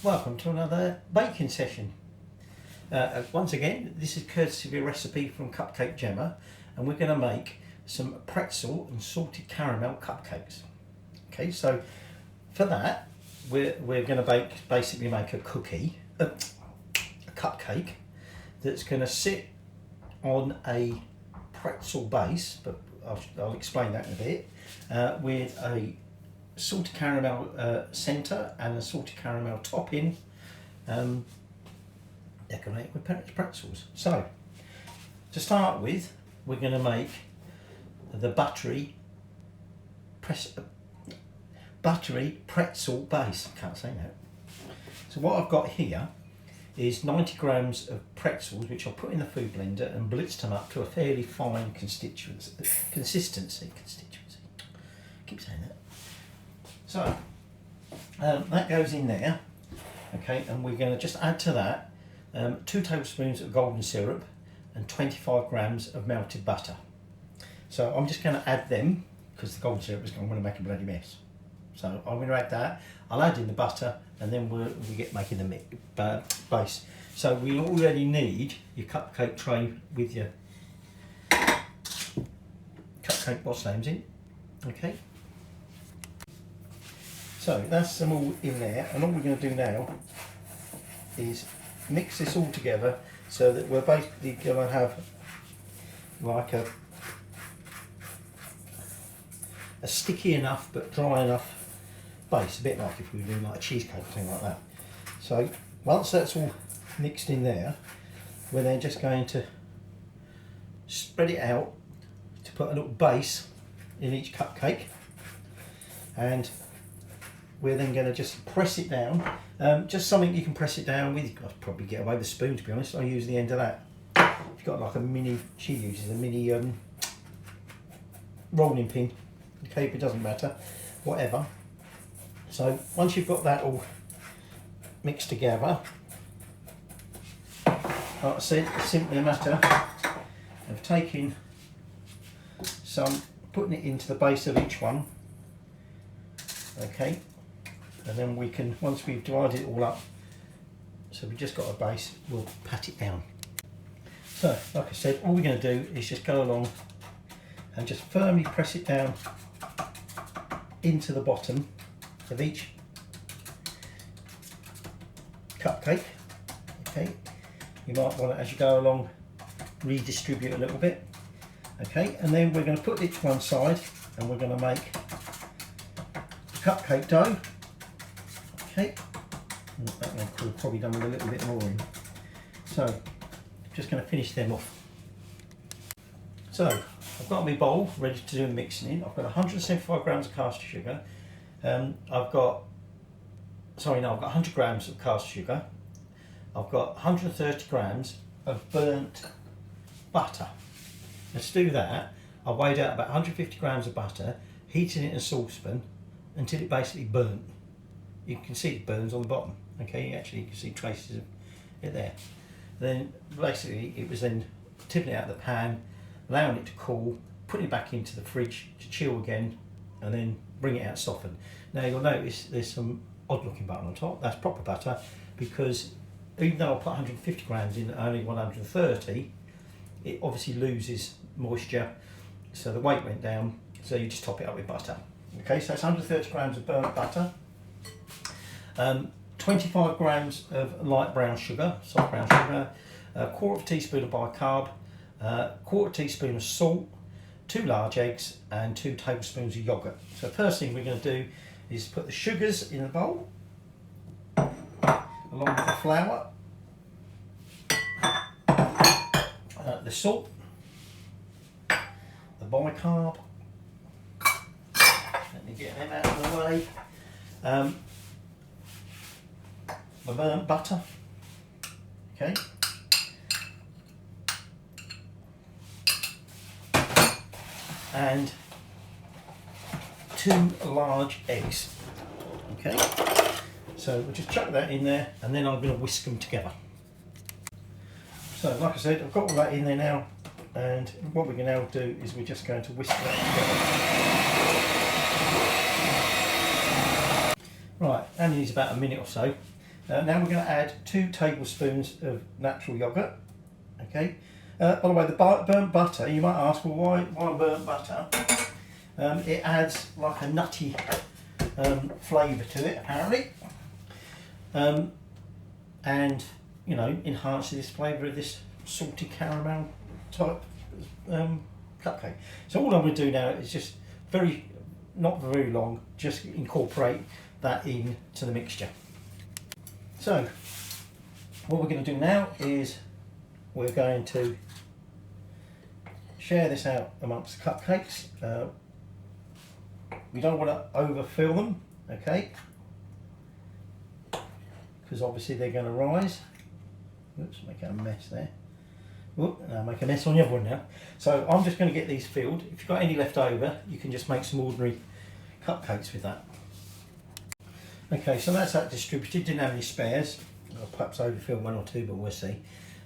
Welcome to another baking session. Once again, this is courtesy of a recipe from Cup Cake Jemma, and we're going to make some pretzel and salted caramel cupcakes. Okay, so for that we're going to basically make a cupcake that's going to sit on a pretzel base, but I'll explain that in a bit, with a salted caramel centre and a salted caramel topping, decorated with pretzels. So to start with, we're going to make the buttery pretzel base. Can't say that. So what I've got here is 90 grams of pretzels, which I'll put in the food blender and blitz them up to a fairly fine consistency. Keep saying that. So that goes in there, okay, and we're going to just add to that 2 tablespoons of golden syrup and 25 grams of melted butter. So I'm just going to add them because the golden syrup is going to make a bloody mess. So I'm going to add that. I'll add in the butter, and then we get making the base. So we already need your cupcake tray with your cupcake boss names in, okay. So that's them all in there, and all we're going to do now is mix this all together so that we're basically going to have like a sticky enough but dry enough base, a bit like if we were doing like a cheesecake or something like that. So once that's all mixed in there, we're then just going to spread it out to put a little base in each cupcake, and we're then going to just press it down, just something you can press it down with. I'd probably get away with a spoon, to be honest. I use the end of that. If you've got like a mini, she uses a mini rolling pin, okay, but it doesn't matter, whatever. So once you've got that all mixed together, like I said, it's simply a matter of taking some, putting it into the base of each one, okay. And then we can, once we've divided it all up, so we've just got a base, we'll pat it down. So, like I said, all we're going to do is just go along and just firmly press it down into the bottom of each cupcake. Okay, you might want to, as you go along, redistribute a little bit. Okay, and then we're going to put it to one side, and we're going to make the cupcake dough. Okay, that one could have probably done with a little bit more in. So, just going to finish them off. So, I've got my bowl ready to do the mixing in. I've got 175 grams of caster sugar. I've got 100 grams of caster sugar. I've got 130 grams of burnt butter. Now to do that, I weighed out about 150 grams of butter, heating it in a saucepan until it basically burnt. You can see it burns on the bottom, okay, you can see traces of it there. Then basically it was then tipping it out of the pan, allowing it to cool, putting it back into the fridge to chill again, and then bring it out softened. Now you'll notice there's some odd looking butter on top. That's proper butter, because even though I put 150 grams in, only 130, it obviously loses moisture, so the weight went down, so you just top it up with butter. Okay, so that's 130 grams of burnt butter, 25 grams of light brown sugar, soft brown sugar, a quarter of a teaspoon of bicarb, quarter teaspoon of salt, 2 large eggs, and 2 tablespoons of yoghurt. So first thing we're going to do is put the sugars in the bowl, along with the flour, the salt, the bicarb. Let me get them out of the way. The burnt butter, okay, and 2 large eggs, okay. So we'll just chuck that in there, and then I'm going to whisk them together. So like I said, I've got all that in there now, and what we're going to now do is we're just going to whisk that together. Right, only needs about a minute or so. Now we're going to add 2 tablespoons of natural yoghurt. Okay. By the way, the burnt butter, you might ask, well, why burnt butter? It adds like a nutty flavour to it, apparently, and you know, enhances this flavour of this salty caramel type cupcake. So all I'm going to do now is just not very long, just incorporate that into the mixture. So what we're going to do now is we're going to share this out amongst the cupcakes. We don't want to overfill them, okay? Because obviously they're going to rise. Oops, making a mess there. Oop, and I'll make a mess on the other one now. So I'm just going to get these filled. If you've got any left over, you can just make some ordinary cupcakes with that. Okay, so that's that distributed. Didn't have any spares. I'll perhaps overfill 1 or 2, but we'll see.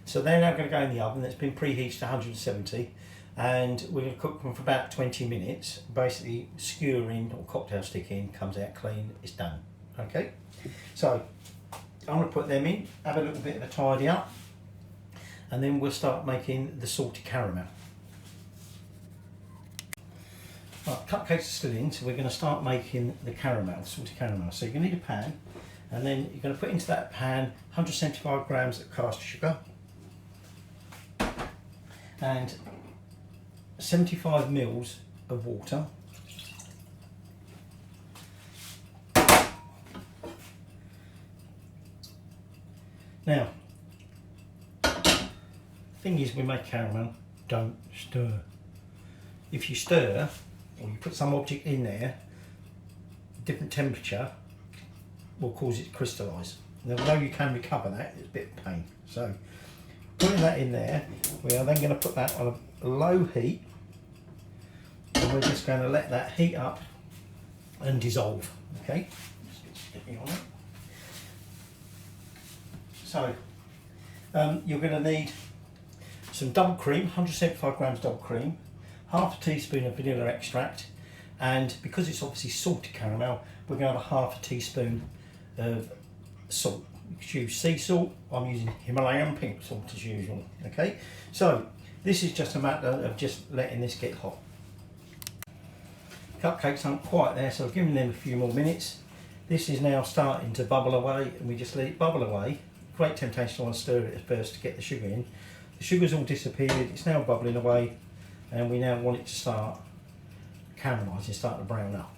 So they're now going to go in the oven that's been preheated to 170, and we're going to cook them for about 20 minutes. Basically, skewer in or cocktail stick in, comes out clean, it's done. Okay, so I'm going to put them in, have a little bit of a tidy up, and then we'll start making the salty caramel. Right, cupcakes are still in, so we're going to start making the caramel, salty caramel. So you're going to need a pan, and then you're going to put into that pan 175 grams of caster sugar and 75 mils of water. Now, thing is, we make caramel, don't stir. If you stir, or you put some object in there, different temperature will cause it to crystallise. Now, although you can recover that, it's a bit of pain. So, putting that in there, we are then going to put that on a low heat, and we're just going to let that heat up and dissolve. Okay, just get sticky on it. So, you're going to need some double cream, 175 grams double cream, half a teaspoon of vanilla extract, and because it's obviously salty caramel, we're going to have a half a teaspoon of salt. You could use sea salt. I'm using Himalayan pink salt as usual. Okay, so this is just a matter of just letting this get hot. Cupcakes aren't quite there, so I've given them a few more minutes. This is now starting to bubble away, and we just let it bubble away. Great temptation to want to stir it at first to get the sugar in. The sugar's all disappeared, it's now bubbling away, and we now want it to start caramelising, start to brown up.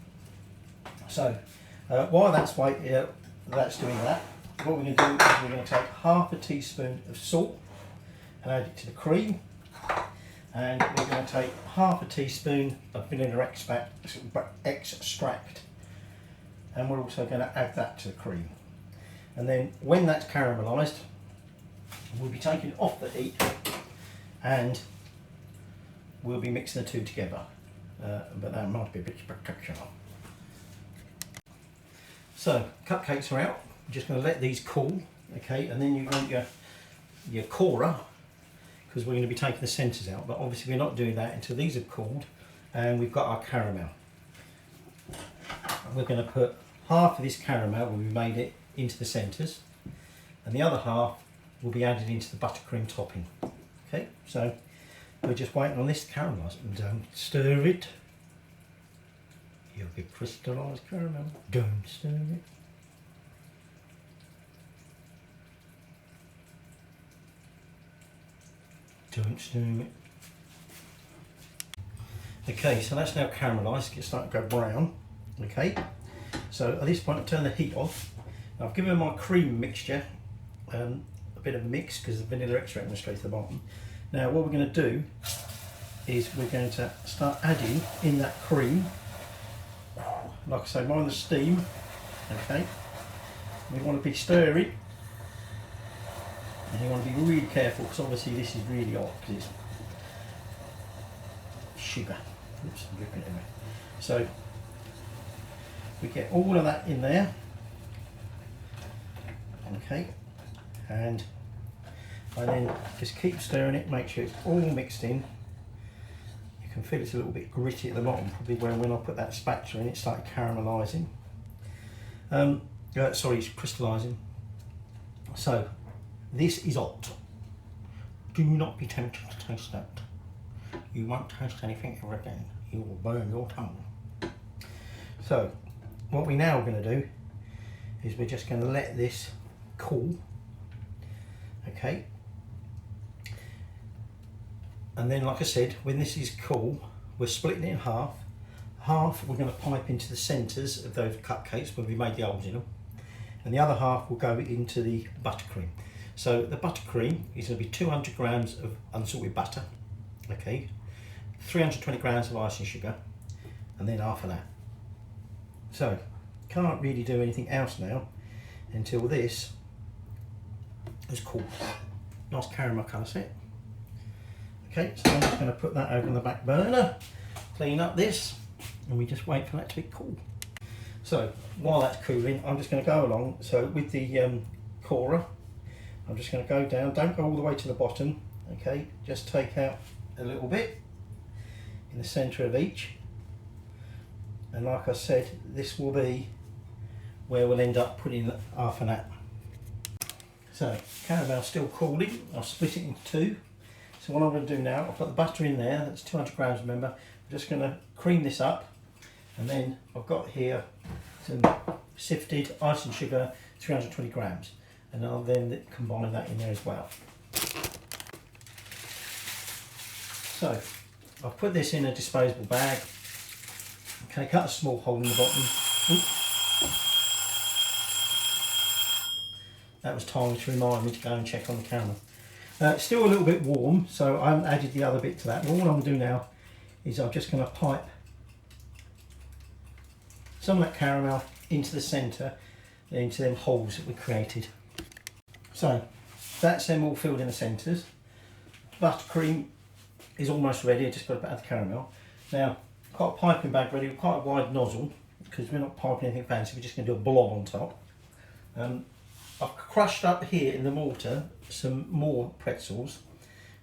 So while that's doing that, what we're going to do is we're going to take half a teaspoon of salt and add it to the cream, and we're going to take half a teaspoon of vanilla extract, and we're also going to add that to the cream. And then when that's caramelised, we'll be taking it off the heat and we'll be mixing the two together. But that might be a bit spectacular. So cupcakes are out. I'm just going to let these cool, okay? And then you want your corer, because we're going to be taking the centres out. But obviously we're not doing that until these are cooled and we've got our caramel. And we're going to put half of this caramel when we made it into the centres, and the other half will be added into the buttercream topping. Okay, so we're just waiting on this to caramelise. Don't stir it. You'll get crystallised caramel. Don't stir it. Don't stir it. Okay, so that's now caramelised. It's starting to go brown. Okay, so at this point I'll turn the heat off. I've given my cream mixture a bit of a mix because the vanilla extract went straight to the bottom. Now what we're going to do is we're going to start adding in that cream. Like I say, mind the steam. Okay, we want to be stirring, and you want to be really careful because obviously this is really hot because it's sugar. Oops, I'm dripping it in there. So we get all of that in there. Okay, and I then just keep stirring it, make sure it's all mixed in. You can feel it's a little bit gritty at the bottom, probably when I put that spatula in it started caramelising. Sorry, it's crystallising. So this is hot. Do not be tempted to taste that. You won't taste anything ever again. You will burn your tongue. So what we're now going to do is we're just going to let this cool. Okay. And then, like I said, when this is cool, we're splitting it in half. Half we're going to pipe into the centres of those cupcakes where we made the holes in them. And the other half will go into the buttercream. So the buttercream is going to be 200 grams of unsalted butter, okay, 320 grams of icing sugar, and then half of that. So can't really do anything else now until this is cooled. Nice caramel colour set. Okay, so I'm just going to put that over on the back burner, clean up this, and we just wait for that to be cool. So while that's cooling, I'm just going to go along. So with the corer, I'm just going to go down, don't go all the way to the bottom, okay, just take out a little bit in the centre of each. And like I said, this will be where we'll end up putting half of that. So caramel's still cooling, I'll split it into two. So what I'm going to do now, I've got the butter in there, that's 200 grams remember. I'm just going to cream this up, and then I've got here some sifted icing sugar, 320 grams. And I'll then combine that in there as well. So I've put this in a disposable bag. Okay, cut a small hole in the bottom. Oops. That was time to remind me to go and check on the caramel. It's still a little bit warm, so I haven't added the other bit to that. But what I'm going to do now is I'm just going to pipe some of that caramel into the centre, into them holes that we created. So that's them all filled in the centres. Buttercream is almost ready, I just got to add the caramel. Now, I've got a piping bag ready with quite a wide nozzle, because we're not piping anything fancy, we're just going to do a blob on top. I've crushed up here in the mortar some more pretzels.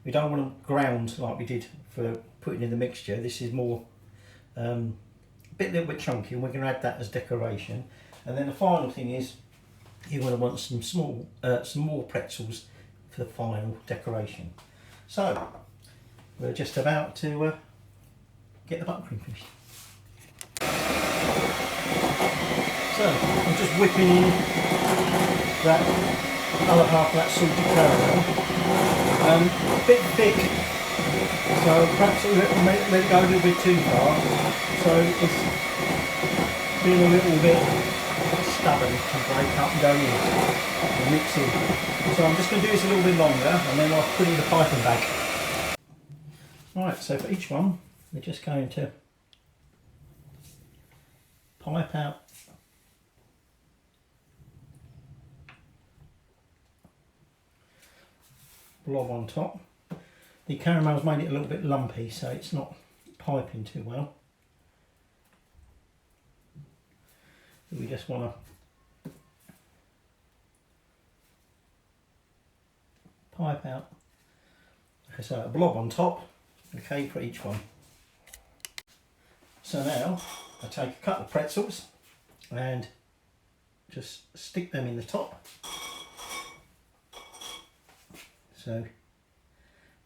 We don't want them ground like we did for putting in the mixture. This is more, a little bit chunky, and we're going to add that as decoration. And then the final thing is, you're going to want some more pretzels for the final decoration. So we're just about to get the buttercream finished. So I'm just whipping in that other half of that salted caramel. A bit thick, so perhaps let it go a little bit too far. So it's been a little bit stubborn to break up and go in and mix in. So I'm just going to do this a little bit longer, and then I'll put it in the piping bag. Right, so for each one, we're just going to pipe out blob on top. The caramel's made it a little bit lumpy, so it's not piping too well. We just want to pipe out, okay, so a blob on top, okay, for each one. So now I take a couple of pretzels and just stick them in the top. So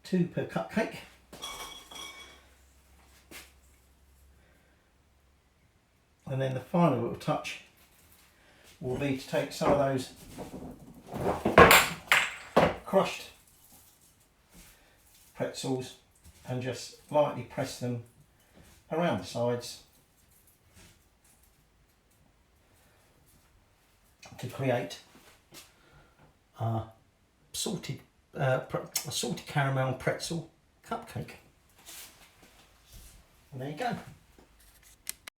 2 per cupcake. And then the final little touch will be to take some of those crushed pretzels and just lightly press them around the sides to create a salted caramel pretzel cupcake. And there you go.